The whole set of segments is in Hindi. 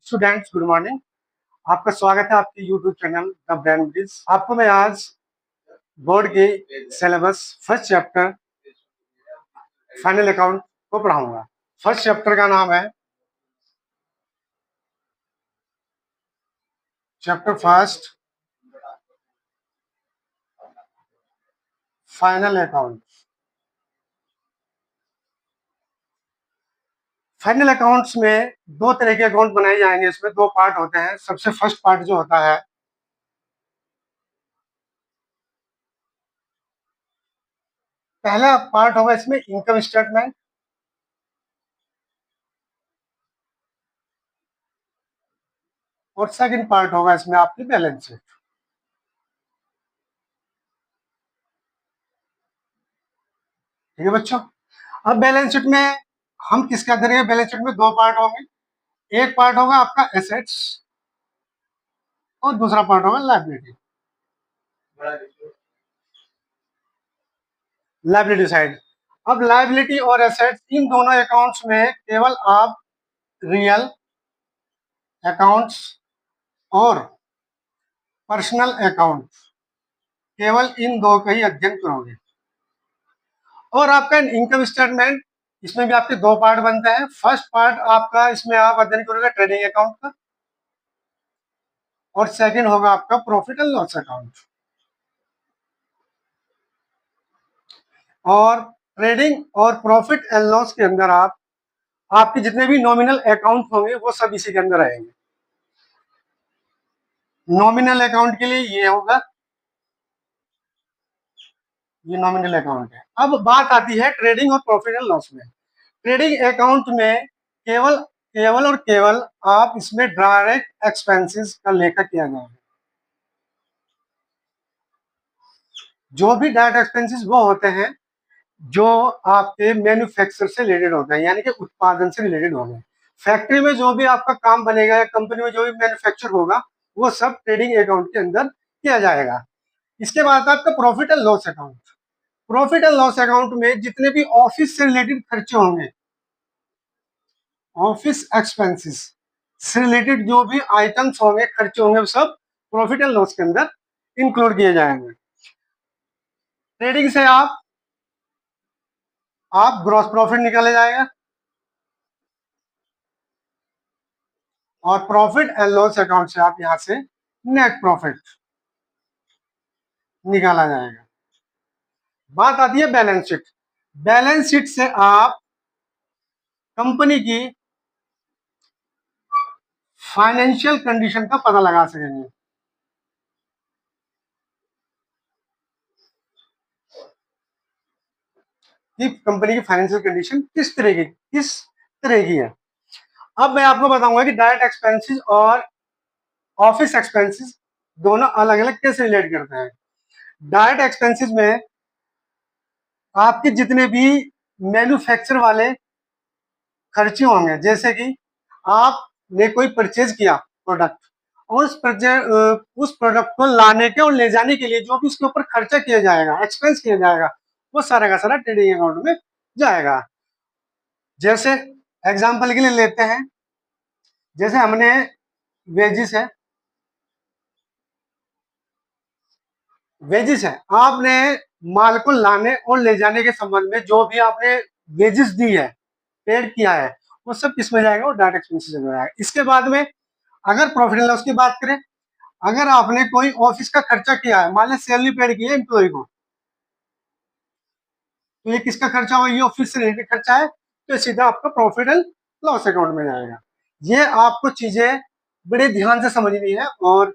Students, good morning. आपका स्वागत है आपके YouTube channel the brain bridge. आपको मैं आज बोर्ड के syllabus first chapter final account को पढ़ाऊंगा। फर्स्ट चैप्टर का नाम है chapter first final account. Final accounts में दो तरह के अकाउंट बनाए जाएंगे। इसमें दो पार्ट होते हैं। सबसे फर्स्ट पार्ट जो होता है, पहला पार्ट होगा इसमें इनकम स्टेटमेंट, और सेकंड पार्ट होगा इसमें आपकी बैलेंस शीट। ठीक है बच्चों। अब बैलेंस शीट में हम किसका करेंगे? बैलेंस शीट में दो पार्ट होंगे। एक पार्ट होगा आपका एसेट्स और दूसरा पार्ट होगा लायबिलिटी। Liability side. अब लायबिलिटी और एसेट्स इन दोनों अकाउंट्स में केवल आप रियल अकाउंट्स और पर्सनल अकाउंट, केवल इन दो का ही अध्ययन करोगे। और आपका इनकम स्टेटमेंट, इसमें भी आपके दो पार्ट बनते हैं। फर्स्ट पार्ट आपका, इसमें आप अध्ययन करोगे ट्रेडिंग अकाउंट का, और सेकंड होगा आपका प्रॉफिट एंड लॉस अकाउंट। और ट्रेडिंग और प्रॉफिट एंड लॉस के अंदर आपके जितने भी नॉमिनल अकाउंट होंगे वो सब इसी के अंदर आएंगे। नॉमिनल अकाउंट के लिए ये होगा, ये नॉमिनल अकाउंट है। अब बात आती है ट्रेडिंग और प्रॉफिट एंड लॉस में। ट्रेडिंग अकाउंट में केवल केवल और केवल आप इसमें डायरेक्ट एक्सपेंसेस का लेखा किया जाएगा। जो भी डायरेक्ट एक्सपेंसेस वो होते हैं जो आपके मैन्युफैक्चर से रिलेटेड होते हैं, यानी कि उत्पादन से रिलेटेड होंगे। फैक्ट्री में जो भी आपका काम बनेगा या कंपनी में जो भी मैन्युफैक्चर होगा वो सब ट्रेडिंग अकाउंट के अंदर किया जाएगा। इसके बाद आपका profit and loss account. Profit and loss account में जितने भी ऑफिस से रिलेटेड खर्चे होंगे, ऑफिस एक्सपेंसेस से रिलेटेड जो भी आइटम्स होंगे, खर्चे होंगे, वो सब प्रॉफिट एंड लॉस के अंदर इंक्लूड किए जाएंगे। ट्रेडिंग से आप ग्रॉस प्रॉफिट निकाला जाएगा, और प्रॉफिट एंड लॉस अकाउंट से आप यहां से नेट प्रॉफिट निकाला जाएगा। बात आती है बैलेंस शीट। बैलेंस शीट से आप कंपनी की फाइनेंशियल कंडीशन का पता लगा सकेंगे। कि कंपनी की फाइनेंशियल कंडीशन किस तरह की है। अब मैं आपको बताऊंगा कि डायरेक्ट एक्सपेंसेस और ऑफिस एक्सपेंसेस दोनों अलग अलग कैसे रिलेट करते हैं। डायरेक्ट एक्सपेंसेस में आपके जितने भी मैन्युफैक्चर वाले खर्चे होंगे, जैसे कि आपने कोई परचेज किया प्रोडक्ट, और उस प्रोडक्ट को लाने के और ले जाने के लिए जो भी उसके ऊपर खर्चा किया जाएगा, एक्सपेंस किया जाएगा, वो सारा का सारा ट्रेडिंग अकाउंट में जाएगा। जैसे एग्जाम्पल के लिए लेते हैं, जैसे हमने वेजिस है, वेजिस है, आपने माल को लाने और ले जाने के संबंध में जो भी आपने वेजिस दी है, पेड किया है, वो सब किस में जाएगा? वो डायरेक्ट एक्सपेंसेस में जाएगा। इसके बाद में अगर प्रॉफिट एंड लॉस की बात करें, अगर आपने कोई ऑफिस का खर्चा किया है, मान लीजिए सैलरी पेड की है एम्प्लॉय को, तो ये किसका खर्चा हुआ? ये ऑफिस से रिलेटेड खर्चा है, तो सीधा आपका प्रॉफिट एंड लॉस अकाउंट में जाएगा। ये आपको चीजें बड़े ध्यान से समझनी है, और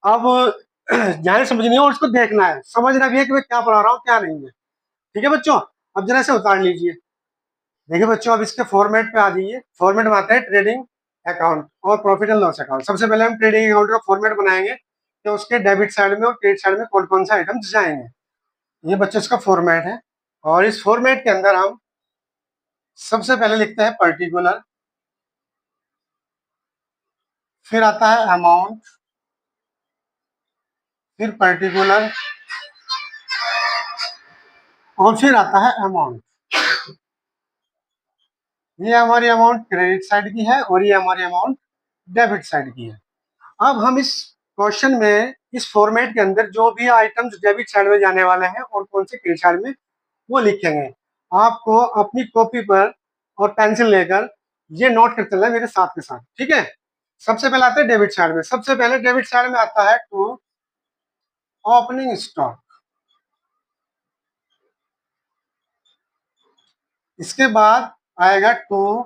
अब ध्यान से समझनी है और उसको देखना है, समझना भी है कि मैं क्या पढ़ा रहा हूँ क्या नहीं है। ठीक है बच्चों, अब जरा से उतार लीजिए। देखिए बच्चों, अब इसके फॉर्मेट पे आ जाइए। फॉर्मेट में आता है ट्रेडिंग अकाउंट और प्रॉफिट एंड लॉस अकाउंट। सबसे पहले हम ट्रेडिंग अकाउंट का फॉर्मेट बनाएंगे कि उसके डेबिट साइड में और क्रेडिट साइड में कौन कौन से आइटम्स जाएंगे। ये बच्चों इसका फॉर्मेट है, और इस फॉर्मेट के अंदर हम सबसे पहले लिखते हैं पर्टिकुलर, फिर आता है अमाउंट, फिर पर्टिकुलर, और फिर आता है अमाउंट। ये हमारी अमाउंट क्रेडिट साइड की है और ये हमारी अमाउंट डेबिट साइड की है। अब हम इस क्वेश्चन में इस फॉर्मेट के अंदर जो भी आइटम्स डेबिट साइड में जाने वाले हैं और कौन से क्रेडिट साइड में, वो लिखेंगे। आपको अपनी कॉपी पर और पेंसिल लेकर ये नोट कर चलना है मेरे साथ के साथ, ठीक है। सबसे पहले आता है डेबिट साइड में, सबसे पहले डेबिट साइड में आता है टू ओपनिंग स्टॉक। इसके बाद आएगा टू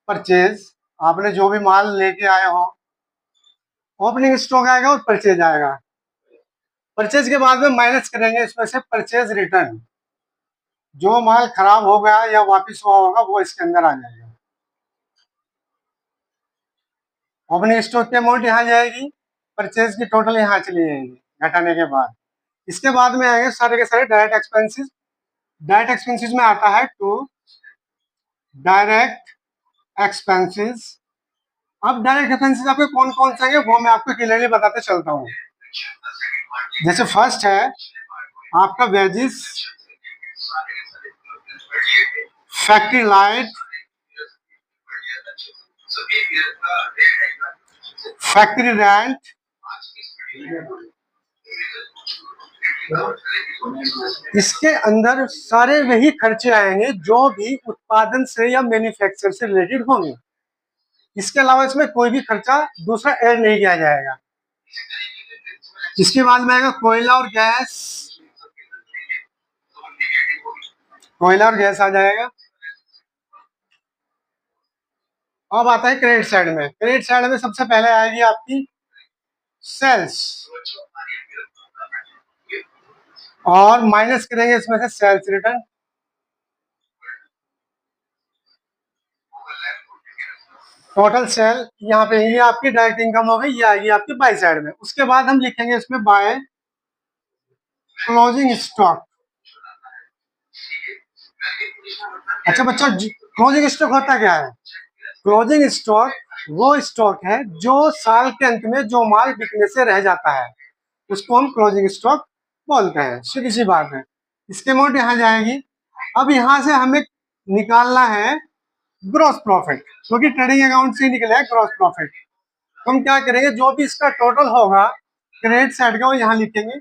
परचेज, आपने जो भी माल लेके आए हो, ओपनिंग स्टॉक आएगा और परचेज आएगा। परचेज के बाद में माइनस करेंगे इसमें से परचेज रिटर्न, जो माल खराब हो गया या वापस हुआ होगा वो इसके अंदर आ जाएगा। ओपनिंग स्टॉक की अमाउंट यहाँ जाएगी, परचेज की टोटल यहाँ चली जाएगी घटाने के बाद। इसके बाद में आएंगे सारे के सारे डायरेक्ट एक्सपेंसेस। डायरेक्ट एक्सपेंसेस में आता है टू डायरेक्ट एक्सपेंसेस। अब डायरेक्ट एक्सपेंसेस आपके कौन कौन से हैं वो मैं आपको क्लियरली बताते चलता हूँ। जैसे फर्स्ट है आपका wages, factory light, factory rent, इसके अंदर सारे वही खर्चे आएंगे जो भी उत्पादन से या मैन्युफैक्चर से रिलेटेड होंगे। इसके अलावा इसमें कोई भी खर्चा दूसरा ऐड नहीं किया जाएगा। इसके बाद में आएगा कोयला और गैस, कोयला और गैस आ जाएगा। अब आता है क्रेडिट साइड में, क्रेडिट साइड में सबसे पहले आएगी आपकी सेल्स, और माइनस करेंगे इसमें से सेल्स रिटर्न। टोटल सेल यहाँ पे ये आपकी डायरेक्ट इनकम हो गई, ये आएगी आपकी बाई साइड में। उसके बाद हम लिखेंगे इसमें बाय क्लोजिंग स्टॉक। अच्छा बच्चों, क्लोजिंग स्टॉक होता क्या है? क्लोजिंग स्टॉक वो स्टॉक है जो साल के अंत में जो माल बिकने से रह जाता है, उसको हम क्लोजिंग स्टॉक बोलते हैं। सीधी सी बात है। इसके अमाउंट यहाँ जाएगी। अब यहाँ से हमें निकालना है ग्रॉस प्रॉफिट, क्योंकि ट्रेडिंग अकाउंट से निकला है ग्रॉस प्रॉफिट। तो हम क्या करेंगे, जो भी इसका टोटल होगा क्रेडिट साइड का वो यहाँ लिखेंगे,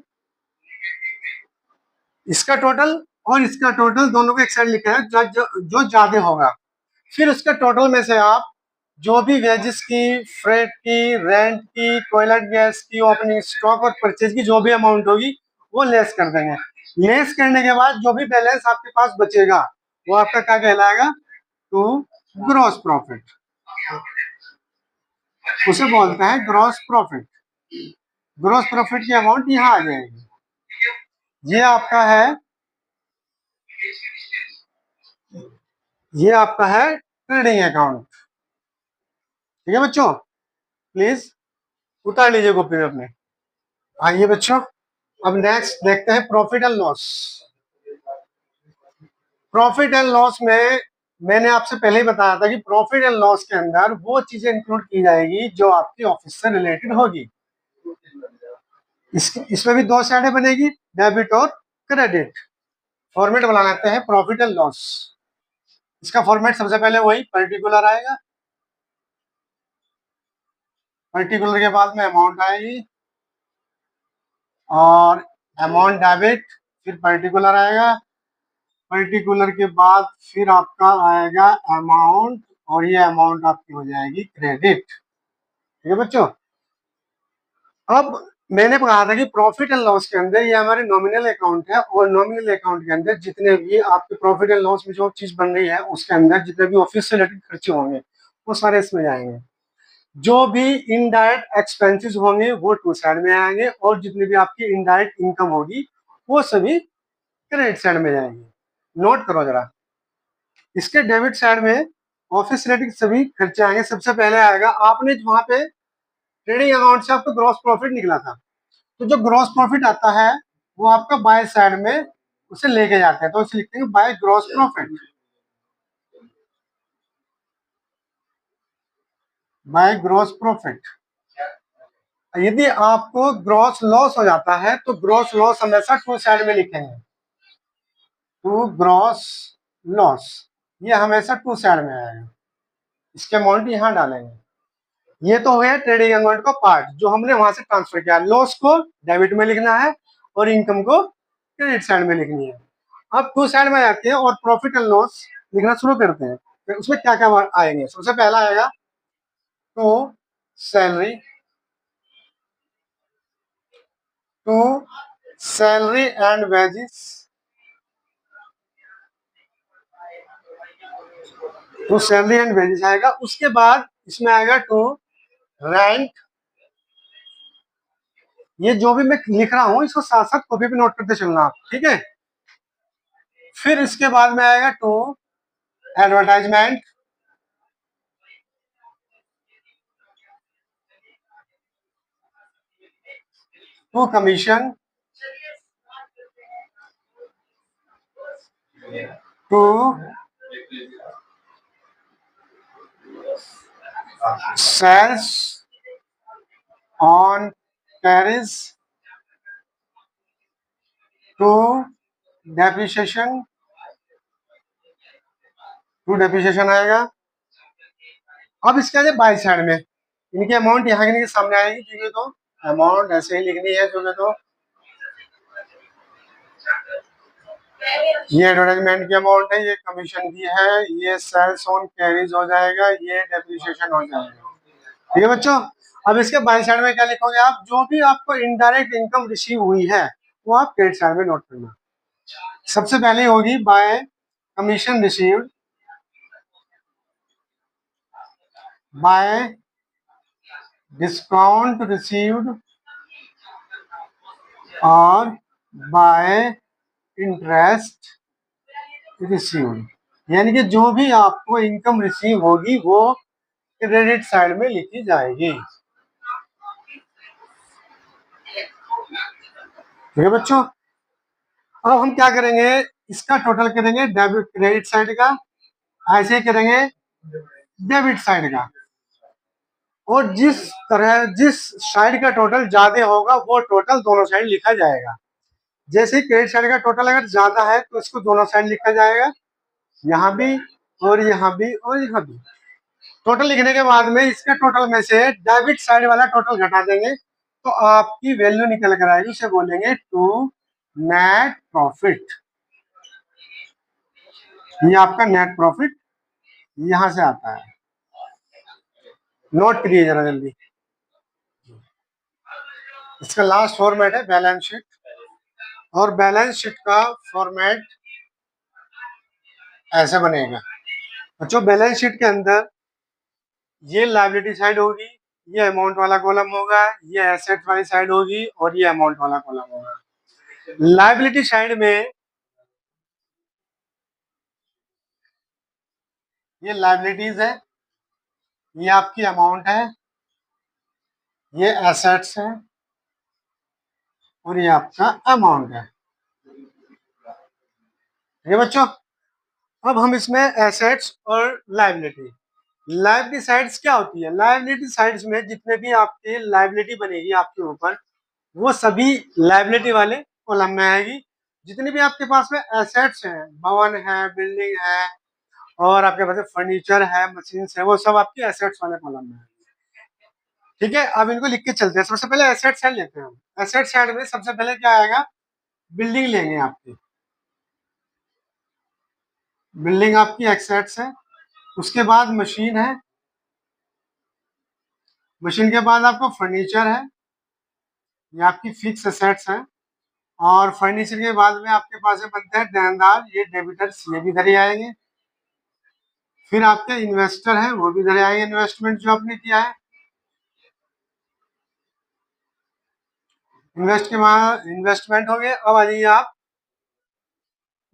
इसका टोटल और इसका टोटल दोनों को एक साइड लिखा है, जो ज्यादा होगा। फिर उसके टोटल में से आप जो भी वेजेस की, फ्रेट की, रेंट की, टॉयलेट गैस की, ओपनिंग स्टॉक और परचेज की जो भी अमाउंट होगी वो लेस कर देंगे। लेस करने के बाद जो भी बैलेंस आपके पास बचेगा वो आपका क्या कहलाएगा, टू ग्रॉस प्रॉफिट, उसे बोलते हैं ग्रॉस प्रॉफिट। ग्रॉस प्रॉफिट की अमाउंट यहाँ आ जाएगी। ये आपका है, ये आपका है ट्रेडिंग अकाउंट। ठीक है बच्चों, प्लीज उतार लीजिए कॉपी में अपने। आइए बच्चों, अब नेक्स्ट देखते हैं profit and loss. Profit and loss में मैंने आपसे पहले ही बताया था कि प्रॉफिट एंड लॉस के अंदर वो चीजें इंक्लूड की जाएगी जो आपकी ऑफिस से रिलेटेड होगी। इसमें भी दो साइडें बनेगी, डेबिट और क्रेडिट। फॉर्मेट बना लेते हैं प्रॉफिट एंड लॉस। इसका फॉर्मेट सबसे पहले वही पर्टिकुलर आएगा, पर्टिकुलर के बाद में अमाउंट आएगी और अमाउंट डेबिट, फिर पर्टिकुलर आएगा, पर्टिकुलर के बाद फिर आपका आएगा अमाउंट, और ये अमाउंट आपकी हो जाएगी क्रेडिट। ठीक है बच्चों। अब मैंने कहा था कि प्रॉफिट एंड लॉस के अंदर ये हमारे नॉमिनल अकाउंट है, और नॉमिनल अकाउंट के अंदर जितने भी आपके प्रॉफिट एंड लॉस में जो चीज बन रही है उसके अंदर जितने भी ऑफिस से रिलेटेड खर्चे होंगे वो सारे इसमें जाएंगे। जो भी इनडायरेक्ट एक्सपेंसेस होंगे वो टू साइड में आएंगे, और जितनी भी आपकी इनडायरेक्ट इनकम होगी वो सभी क्रेडिट साइड में जाएंगे। नोट करो जरा, इसके डेबिट साइड में ऑफिस रिलेटेड सभी खर्चे आएंगे। सबसे पहले आएगा, आपने वहां पे ट्रेडिंग अकाउंट से आपको ग्रॉस प्रॉफिट निकला था, तो जो ग्रॉस प्रॉफिट आता है वो आपका बाय साइड में उसे लेके जाते हैं, तो उसे लिखते हैं by gross profit. By gross profit. यदि आपको ग्रॉस लॉस हो जाता है तो ग्रॉस लॉस हमेशा टू साइड में लिखेंगे, टू ग्रॉस लॉस, ये हमेशा टू साइड में आएगा। इसके अमाउंट यहाँ डालेंगे। ये तो हो गया ट्रेडिंग अकाउंट का पार्ट जो हमने वहां से ट्रांसफर किया। लॉस को डेबिट में लिखना है और इनकम को क्रेडिट साइड में लिखनी है। अब टू साइड में आते हैं और प्रॉफिट एंड लॉस लिखना शुरू करते हैं। फिर उसमें क्या क्या आएंगे, सबसे पहला आएगा to salary, to salary and wages, to salary and wages आएगा। उसके बाद इसमें आएगा टू रेंट। ये जो भी मैं लिख रहा हूं इसको साथ साथ कॉपी पे नोट करते चलना आप, ठीक है। फिर इसके बाद में आएगा to advertisement, to commission, to sales on terrace, to depreciation, to depreciation आएगा। अब इसके आगे बाई साइड में इनकी अमाउंट यहाँ के सामने आएगी, क्योंकि तो अमाउंट ऐसे ही लिखनी है, क्योंकि तो ये एडवर्टाइजमेंट की अमाउंट है, ये कमीशन की है, ये सेल्स ऑन कैरीज हो जाएगा, ये डेप्रिसिएशन हो जाएगा। ठीक है बच्चों। अब इसके बाई साइड में क्या लिखोगे आप, जो भी आपको इनडायरेक्ट इनकम रिसीव हुई है वो आप क्रेडिट साइड में नोट करना। सबसे पहले होगी bye commission received, bye discount received और बाय इंटरेस्ट रिसीव्ड। यानी कि जो भी आपको इनकम रिसीव होगी वो क्रेडिट साइड में लिखी जाएगी। ठीक है बच्चों। अब हम क्या करेंगे, इसका टोटल करेंगे डेबिट क्रेडिट साइड का, ऐसे ही करेंगे डेबिट साइड का। और जिस साइड का टोटल ज्यादा होगा वो टोटल दोनों साइड लिखा जाएगा। जैसे क्रेडिट साइड का टोटल अगर ज्यादा है तो इसको दोनों साइड लिखा जाएगा, यहाँ भी और यहाँ भी और यहाँ भी। टोटल लिखने के बाद में इसके टोटल में से डेबिट साइड वाला टोटल घटा देंगे तो आपकी वैल्यू निकल कर आएगी, उसे बोलेंगे टू नेट प्रॉफिट। ये आपका नेट प्रॉफिट यहां से आता है। नोट करिए जरा जल्दी। इसका लास्ट फॉर्मेट है बैलेंस शीट, और बैलेंस शीट का फॉर्मेट ऐसे बनेगा बच्चों। बैलेंस शीट के अंदर ये लायबिलिटी साइड होगी, ये अमाउंट वाला कॉलम होगा, ये एसेट वाली साइड होगी और ये अमाउंट वाला कॉलम होगा। लायबिलिटी साइड में ये लायबिलिटीज है, ये आपकी अमाउंट है, ये एसेट्स है और ये आपका अमाउंट है। ये बच्चों। अब हम इसमें एसेट्स और लायबिलिटी, लायबिलिटी साइड्स क्या होती है, लायबिलिटी साइड्स में जितने भी आपके लायबिलिटी बनेगी आपके ऊपर वो सभी लायबिलिटी वाले कॉलम में आएगी। जितने भी आपके पास में एसेट्स हैं, भवन है, बिल्डिंग है और आपके पास फर्नीचर है, मशीन है, वो सब आपके एसेट्स वाले कॉलम में है। ठीक है, अब इनको लिख के चलते हैं। सबसे पहले एसेट साइड लेते हैं हम। एसेट साइड में सबसे पहले क्या आएगा, बिल्डिंग लेंगे आपकी, बिल्डिंग आपकी एसेट्स है। उसके बाद मशीन है, मशीन के बाद आपको फर्नीचर है, ये आपकी फिक्स एसेट्स है। और फर्नीचर के बाद में आपके पास में बनते हैं देनदार, ये डेबिटर्स, ये भी इधर ही आएंगे। फिर आपके इन्वेस्टर हैं, वो भी इधर आएंगे, इन्वेस्टमेंट जो आपने किया है। इन्वेस्टमेंट हो गए। अब आ जाइए आप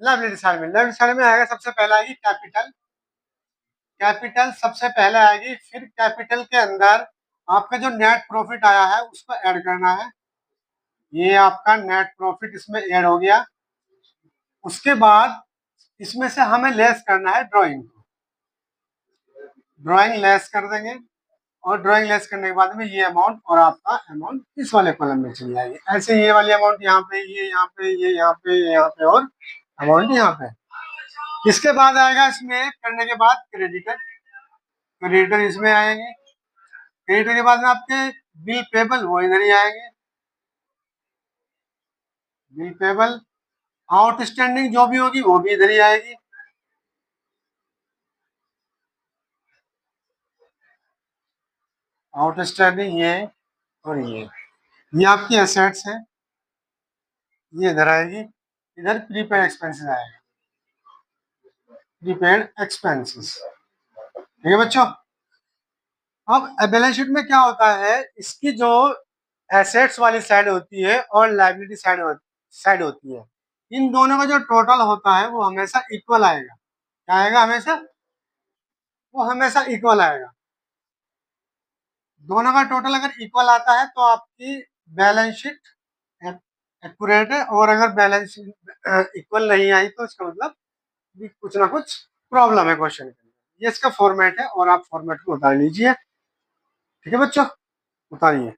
लायबिलिटी साइड में। लायबिलिटी साइड में आएगा सबसे पहला आएगी कैपिटल, कैपिटल सबसे पहले आएगी। फिर कैपिटल के अंदर आपका जो नेट प्रॉफिट आया है उसको ऐड करना है, ये आपका नेट प्रॉफिट इसमें ऐड हो गया। उसके बाद इसमें से हमें लेस करना है ड्राइंग को, ड्राइंग लेस कर देंगे। और ड्राइंग लेस करने के बाद में ये अमाउंट और आपका अमाउंट इस वाले कॉलम में चली जाएगी। ऐसे ये वाली अमाउंट यहाँ पे, ये यहाँ पे, ये यहाँ पे, ये यहाँ पे और अमाउंट यहाँ पे। इसके बाद आएगा इसमें करने के बाद क्रेडिटर, क्रेडिटर इसमें आएंगे। क्रेडिटर के बाद में आपके बिल पेबल वो इधर ही आएंगे, बिल पेबल। आउटस्टैंडिंग जो भी होगी वो भी इधर ही आएगी। आउटस्टैंडिंग ये और ये आपकी एसेट्स है, ये इधर आएगी। इधर प्रीपेड एक्सपेंसेस आएगा, प्रीपेड एक्सपेंसेस। ठीक है बच्चों। अब बैलेंस शीट में क्या होता है, इसकी जो एसेट्स वाली साइड होती है और लायबिलिटी साइड होती है, इन दोनों का जो टोटल होता है वो हमेशा इक्वल आएगा। क्या आएगा हमेशा? वो हमेशा इक्वल आएगा। दोनों का टोटल अगर इक्वल आता है तो आपकी बैलेंस शीट एक्यूरेट है, और अगर बैलेंस शीट इक्वल नहीं आई तो इसका मतलब भी कुछ ना कुछ प्रॉब्लम है क्वेश्चन के अंदर। ये इसका फॉर्मेट है और आप फॉर्मेट को उतार लीजिए। ठीक है बच्चों, उतारिए।